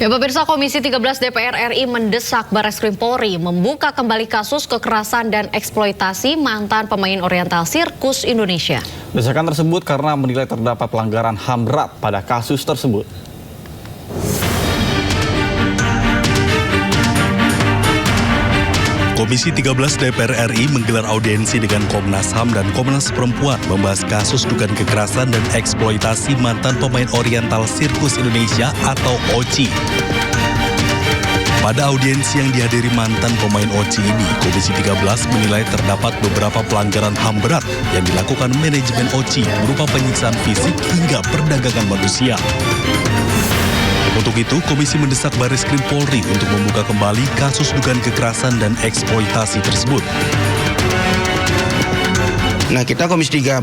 Ya, pemirsa, Komisi 13 DPR RI mendesak Barreskrim Polri membuka kembali kasus kekerasan dan eksploitasi mantan pemain oriental sirkus Indonesia. Desakan tersebut karena menilai terdapat pelanggaran HAM berat pada kasus tersebut. Komisi 13 DPR RI menggelar audiensi dengan Komnas HAM dan Komnas Perempuan membahas kasus dugaan kekerasan dan eksploitasi mantan pemain oriental sirkus Indonesia atau OCI. Pada audiensi yang dihadiri mantan pemain OCI ini, Komisi 13 menilai terdapat beberapa pelanggaran HAM berat yang dilakukan manajemen OCI berupa penyiksaan fisik hingga perdagangan manusia. Untuk itu, Komisi mendesak Barreskrim Polri untuk membuka kembali kasus dugaan kekerasan dan eksploitasi tersebut. Nah, kita Komisi 13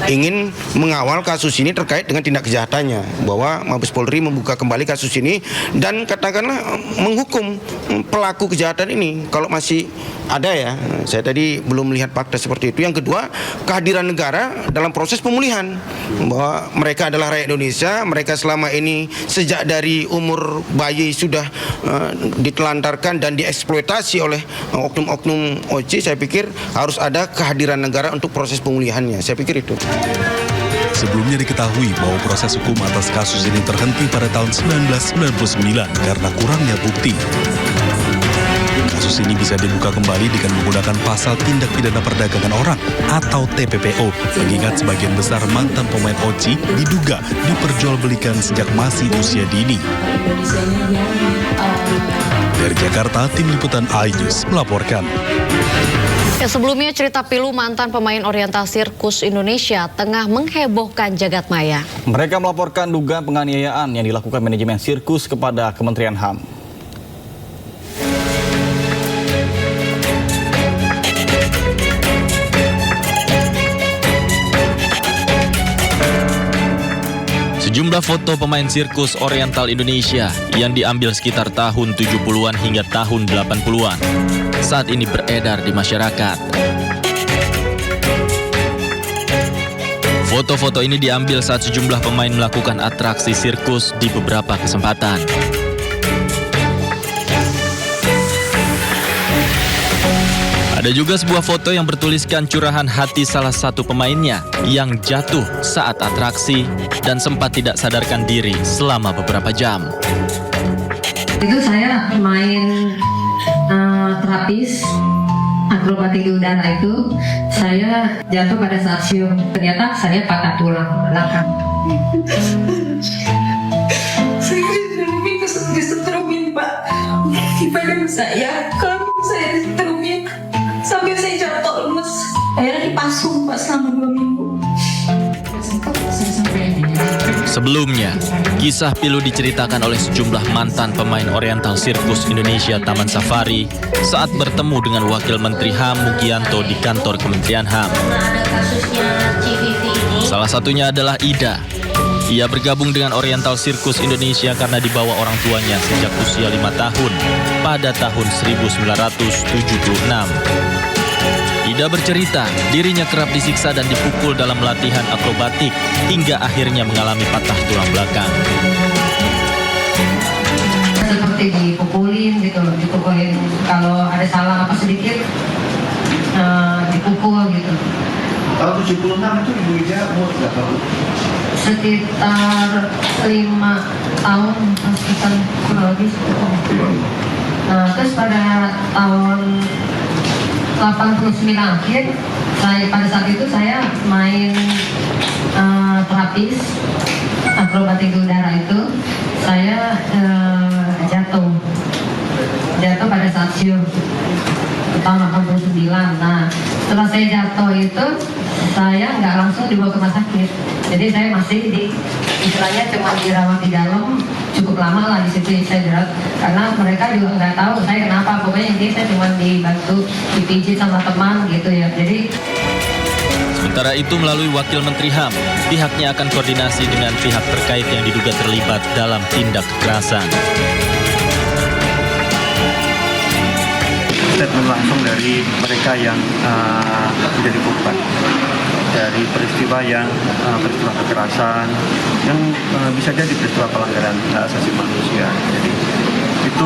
ingin mengawal kasus ini terkait dengan tindak kejahatannya, bahwa Mabes Polri membuka kembali kasus ini dan katakanlah menghukum pelaku kejahatan ini kalau masih ada ya. Saya tadi belum melihat fakta seperti itu. Yang kedua, kehadiran negara dalam proses pemulihan, bahwa mereka adalah rakyat Indonesia, mereka selama ini sejak dari umur bayi sudah ditelantarkan dan dieksploitasi oleh oknum-oknum OCI. Saya pikir harus ada kehadiran negara untuk proses pemulihannya. Saya pikir itu. Sebelumnya diketahui bahwa proses hukum atas kasus ini terhenti pada tahun 1999 karena kurangnya bukti. Kasus ini bisa dibuka kembali dengan menggunakan pasal tindak pidana perdagangan orang atau TPPO, mengingat sebagian besar mantan pemain OCI diduga diperjualbelikan sejak masih usia dini. Dari Jakarta, Tim Liputan iNews melaporkan. Ya, sebelumnya cerita pilu mantan pemain oriental sirkus Indonesia tengah menghebohkan jagat maya. Mereka melaporkan dugaan penganiayaan yang dilakukan manajemen sirkus kepada Kementerian HAM. Sejumlah foto pemain sirkus oriental Indonesia yang diambil sekitar tahun 70-an hingga tahun 80-an saat ini beredar di masyarakat. Foto-foto ini diambil saat sejumlah pemain melakukan atraksi sirkus di beberapa kesempatan. Ada juga sebuah foto yang bertuliskan curahan hati salah satu pemainnya yang jatuh saat atraksi dan sempat tidak sadarkan diri selama beberapa jam. Itu saya main terapis akrobatik di udara itu, saya jatuh pada saat siung. Ternyata saya patah tulang belakang. Saya minta disetrumin, Pak, di badan saya. Kalau saya disetrumin sampai saya jatuh lemes, akhirnya dipasung, Pak, selama 2 minggu. Sebelumnya, kisah pilu diceritakan oleh sejumlah mantan pemain oriental sirkus Indonesia Taman Safari saat bertemu dengan Wakil Menteri HAM Mugianto di kantor Kementerian HAM. Salah satunya adalah Ida. Ia bergabung dengan Oriental Sirkus Indonesia karena dibawa orang tuanya sejak usia 5 tahun pada tahun 1976. Ida bercerita, dirinya kerap disiksa dan dipukul dalam latihan akrobatik hingga akhirnya mengalami patah tulang belakang. Seperti dipukulin gitu, dipukulin kalau ada salah apa sedikit dipukul gitu. Tahun 76 itu Ibu Ida umur berapa? Sekitar 5 tahun, sekitar kurang lebih. Nah, terus pada tahun 89 akhir, pada saat itu saya main terapis akrobatik di udara itu, saya jatuh pada saat siung tahun 89. Nah, setelah saya jatuh itu, saya nggak langsung dibawa ke rumah sakit. Jadi saya masih istilahnya cuma dirawat di dalam, cukup lama lah di situ saya dirawat. Karena mereka juga nggak tahu saya kenapa. Pokoknya intinya saya cuma dibantu, dipijit sama teman gitu ya. Jadi Sementara itu melalui Wakil Menteri HAM, pihaknya akan koordinasi dengan pihak terkait yang diduga terlibat dalam tindak kekerasan. Statement langsung dari mereka yang menjadi korban dari peristiwa peristiwa kekerasan yang bisa jadi peristiwa pelanggaran hak asasi manusia. Jadi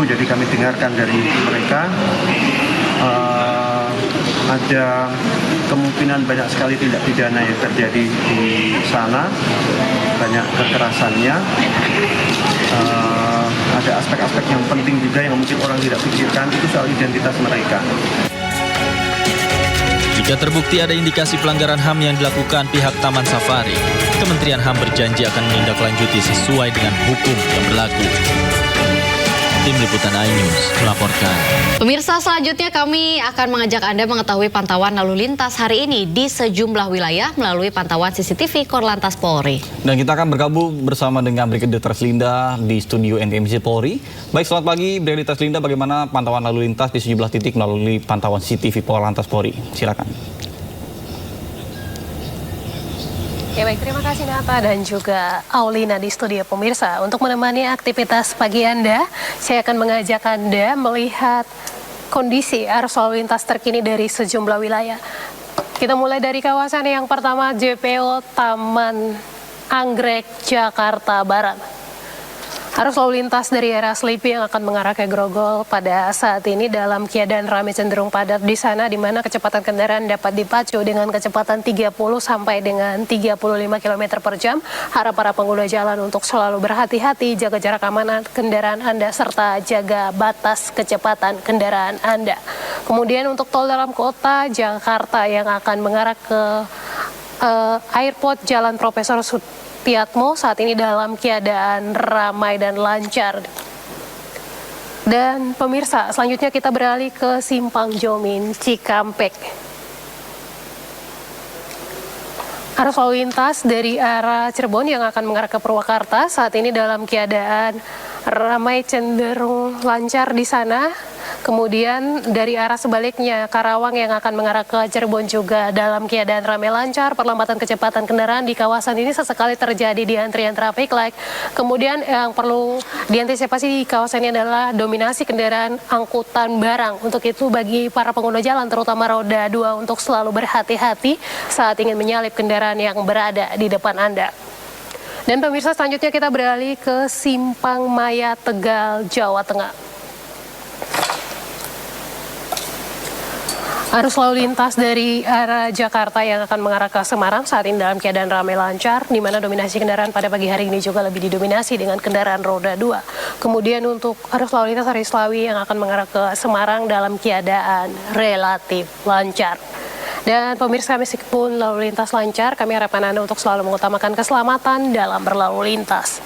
jadi kami dengarkan dari mereka, ada kemungkinan banyak sekali tindak pidana yang terjadi di sana, banyak kekerasannya, ada aspek-aspek yang penting juga yang mungkin orang tidak pikirkan, itu soal identitas mereka. Jika terbukti ada indikasi pelanggaran HAM yang dilakukan pihak Taman Safari, Kementerian HAM berjanji akan menindaklanjuti sesuai dengan hukum yang berlaku. Tim Liputan iNews melaporkan. Pemirsa, selanjutnya kami akan mengajak Anda mengetahui pantauan lalu lintas hari ini di sejumlah wilayah melalui pantauan CCTV Korlantas Polri. Dan kita akan bergabung bersama dengan Brigadir Treslinda di studio NTMC Polri. Baik, selamat pagi Brigadir Treslinda, bagaimana pantauan lalu lintas di sejumlah titik melalui pantauan CCTV Korlantas Polri? Silakan. Ya baik, terima kasih Nata dan juga Aulina di studio pemirsa. Untuk menemani aktivitas pagi Anda, saya akan mengajak Anda melihat kondisi arus lalu lintas terkini dari sejumlah wilayah. Kita mulai dari kawasan yang pertama, JPO Taman Anggrek, Jakarta Barat. Arus lalu lintas dari arah Selipi yang akan mengarah ke Grogol pada saat ini dalam keadaan ramai cenderung padat di sana, di mana kecepatan kendaraan dapat dipacu dengan kecepatan 30 sampai dengan 35 km per jam. Harap para pengguna jalan untuk selalu berhati-hati, jaga jarak aman kendaraan Anda, serta jaga batas kecepatan kendaraan Anda. Kemudian untuk tol dalam kota Jakarta yang akan mengarah ke Airport Jalan Profesor Sutiatmo saat ini dalam keadaan ramai dan lancar. Dan pemirsa, selanjutnya kita beralih ke Simpang Jomin, Cikampek. Arus lalu lintas dari arah Cirebon yang akan mengarah ke Purwakarta saat ini dalam keadaan ramai cenderung lancar di sana. Kemudian dari arah sebaliknya, Karawang yang akan mengarah ke Cirebon juga dalam keadaan ramai lancar. Perlambatan kecepatan kendaraan di kawasan ini sesekali terjadi di antrian traffic light. Kemudian yang perlu diantisipasi di kawasan ini adalah dominasi kendaraan angkutan barang. Untuk itu bagi para pengguna jalan terutama roda 2 untuk selalu berhati-hati saat ingin menyalip kendaraan yang berada di depan Anda. Dan pemirsa, selanjutnya kita beralih ke Simpang Maya, Tegal, Jawa Tengah. Arus lalu lintas dari arah Jakarta yang akan mengarah ke Semarang saat ini dalam keadaan ramai lancar, di mana dominasi kendaraan pada pagi hari ini juga lebih didominasi dengan kendaraan roda 2. Kemudian untuk arus lalu lintas dari Slawi yang akan mengarah ke Semarang dalam keadaan relatif lancar. Dan pemirsa, meskipun lalu lintas lancar, kami harapkan Anda untuk selalu mengutamakan keselamatan dalam berlalu lintas.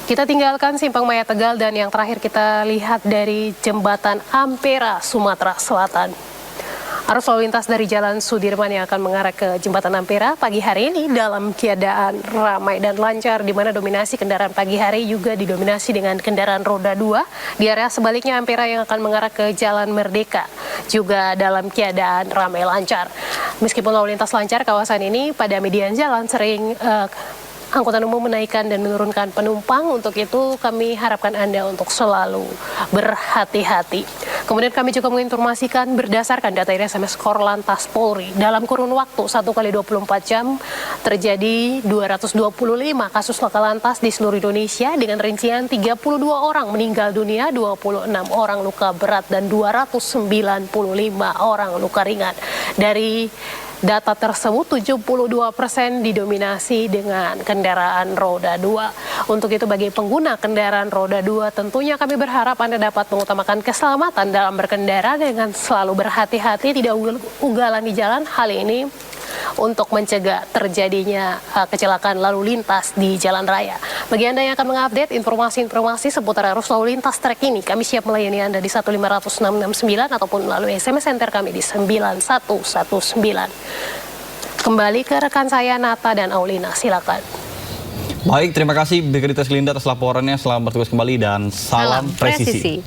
Kita tinggalkan Simpang Maya Tegal dan yang terakhir kita lihat dari Jembatan Ampera, Sumatera Selatan. Arus lalu lintas dari Jalan Sudirman yang akan mengarah ke Jembatan Ampera pagi hari ini dalam keadaan ramai dan lancar, di mana dominasi kendaraan pagi hari juga didominasi dengan kendaraan roda 2. Di area sebaliknya Ampera yang akan mengarah ke Jalan Merdeka juga dalam keadaan ramai lancar. Meskipun lalu lintas lancar, kawasan ini pada median jalan sering angkutan umum menaikkan dan menurunkan penumpang. Untuk itu kami harapkan Anda untuk selalu berhati-hati. Kemudian kami juga menginformasikan berdasarkan data SMS Korlantas Polri, dalam kurun waktu 1 kali 24 jam terjadi 225 kasus laka lantas di seluruh Indonesia dengan rincian 32 orang meninggal dunia, 26 orang luka berat dan 295 orang luka ringan. Dari data tersebut 72% didominasi dengan kendaraan roda 2. Untuk itu bagi pengguna kendaraan roda 2 tentunya kami berharap Anda dapat mengutamakan keselamatan dalam berkendara dengan selalu berhati-hati, tidak ugalan di jalan. Hal ini untuk mencegah terjadinya kecelakaan lalu lintas di jalan raya. Bagi Anda yang akan mengupdate informasi-informasi seputar arus lalu lintas terkini, kami siap melayani Anda di 15169 ataupun melalui SMS Center kami di 9119. Kembali ke rekan saya Nata dan Aulina, silakan. Baik, terima kasih Brigadir Treslinda atas laporannya. Selamat bertugas kembali dan salam presisi.